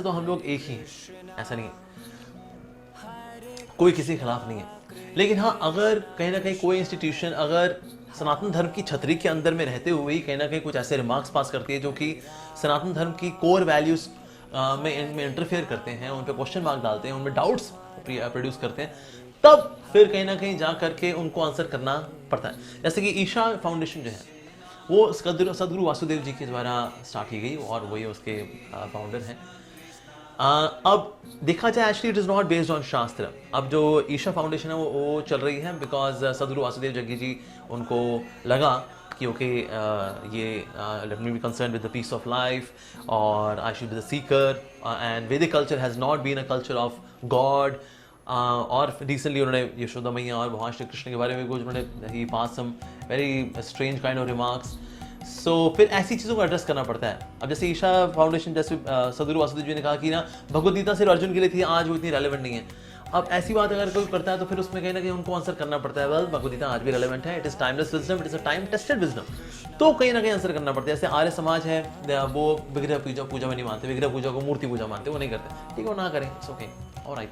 तो हम लोग एक ही हैं, ऐसा नहीं है, कोई किसी के खिलाफ नहीं है। लेकिन हाँ, अगर कहीं ना कहीं कोई इंस्टीट्यूशन अगर सनातन धर्म की छतरी के अंदर में रहते हुए ही कहीं ना कहीं कुछ ऐसे रिमार्क्स पास करती है जो कि सनातन धर्म की कोर वैल्यूज में इनमें इंटरफेयर करते हैं, उन पर क्वेश्चन मार्क डालते हैं, उनमें डाउट्स प्रोड्यूस करते हैं, तब फिर कहीं ना कहीं जा करके उनको आंसर करना पड़ता है। जैसे कि ईशा फाउंडेशन जो है वो सदगुरु वासुदेव जी के द्वारा स्टार्ट की गई और वही उसके फाउंडर हैं। अब देखा जाए actually it is not based on शास्त्र। अब जो ईशा फाउंडेशन है वो चल रही है बिकॉज सदगुरु वासुदेव जग्गी जी उनको लगा कि ओके ये let me be concern with the peace of life और I should be the seeker and Vedic culture has not been a culture of God. और रिसेंटली उन्होंने यशोदा मैया और भगवान श्री कृष्ण के बारे में कुछ उन्होंने ही pass some very strange kind of remarks. So फिर ऐसी चीज़ों को एड्रेस करना पड़ता है। अब जैसे ईशा फाउंडेशन जैसे सदगुरु वासुदेव जी ने कहा कि ना भगवद गीता सिर्फ अर्जुन के लिए थी, आज वो इतनी रेलेवेंट नहीं है। अब ऐसी बात अगर कोई करता है तो फिर उसमें कहीं ना कहीं उनको आंसर करना पड़ता है, वेल भगवद गीता आज भी रेलेवेंट है, it is timeless wisdom, it is a time tested wisdom. तो कहीं ना कहीं आंसर करना पड़ता है। जैसे आर्य समाज है वो विग्रह पूजा में नहीं मानते, विग्रह पूजा को मूर्ति पूजा मानते, वो नहीं करते, ठीक है, वो ना करें, इट्स ओके, ऑलराइट,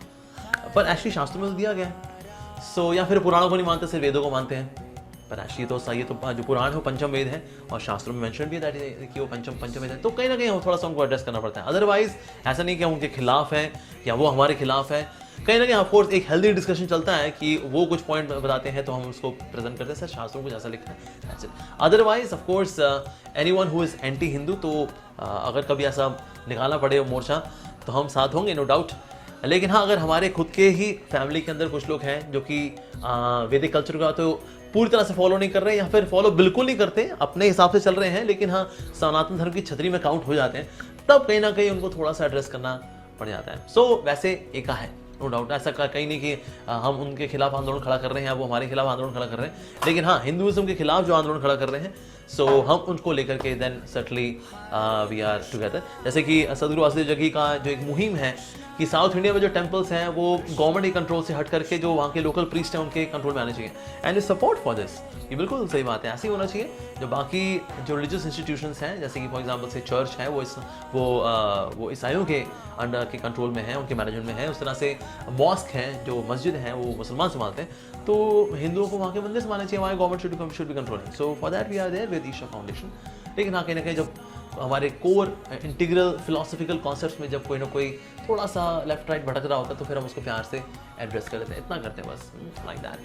पर एक्चुअली शास्त्रों में तो दिया गया है। सो या फिर पुराणों को नहीं मानते, सिर्फ वेदों को मानते हैं, पर एक्चुअली तो सही है, तो जो पुराण है वो पंचम वेद है और शास्त्रों में मेंशन भी है कि वो पंचम वेद है। तो कहीं ना कहीं थोड़ा सा उनको एड्रेस करना पड़ता है। अदरवाइज ऐसा नहीं कि हम उनके खिलाफ हैं या वो हमारे खिलाफ है। कहीं ना कहीं ऑफकोर्स एक हेल्दी डिस्कशन चलता है कि वो कुछ पॉइंट बताते हैं तो हम उसको प्रेजेंट करते हैं, सर शास्त्रों को जैसा लिखा है। Otherwise of course anyone who is anti Hindu, तो अगर कभी ऐसा निकालना पड़े मोर्चा तो हम साथ होंगे, नो डाउट। लेकिन हाँ, अगर हमारे खुद के ही फैमिली के अंदर कुछ लोग हैं जो कि वैदिक कल्चर का तो पूरी तरह से फॉलो नहीं कर रहे हैं या फिर फॉलो बिल्कुल नहीं करते, अपने हिसाब से चल रहे हैं, लेकिन हाँ सनातन धर्म की छतरी में काउंट हो जाते हैं, तब कहीं ना कहीं उनको थोड़ा सा एड्रेस करना पड़ जाता है। सो वैसे एका है, नो डाउट, ऐसा कहीं नहीं कि हम उनके खिलाफ आंदोलन खड़ा कर रहे हैं या वो हमारे खिलाफ आंदोलन खड़ा कर रहे हैं। लेकिन हाँ, हिंदुइज्म के खिलाफ जो आंदोलन खड़ा कर रहे हैं, सो हम उनको लेकर के then certainly we are together. जैसे कि सदगुरु वासुदेव जग्गी का जो एक मुहिम है कि साउथ इंडिया में जो टेम्पल्स हैं वो गवर्नमेंट के कंट्रोल से हट करके जो वहाँ के लोकल प्रीस्ट हैं उनके कंट्रोल में आने चाहिए, एंड सपोर्ट फॉर दिस, ये बिल्कुल सही बात है, ऐसे ही होना चाहिए। जो बाकी जो रिलीजियस इंस्टीट्यूशंस हैं, जैसे कि फॉर एग्जांपल से चर्च है, वो ईसाइयों के अंडर के कंट्रोल में है, उनके मैनेजमेंट में है। उस तरह से मॉस्क हैं, जो मस्जिद हैं, वो मुसलमान संभालते हैं, तो हिंदुओं को वहाँ के मंदिर संभालने चाहिए, वहाँ government should be controlling. So for that we are there with Isha Foundation. लेकिन हाँ, कहीं ना कहीं जब हमारे कोर इंटीग्रल फिलोसफिकल कॉन्सेप्ट्स में जब कोई ना कोई थोड़ा सा लेफ्ट राइट भटक रहा होता है तो फिर हम उसको प्यार से एड्रेस कर देते हैं, इतना करते हैं बस, लाइक दैट।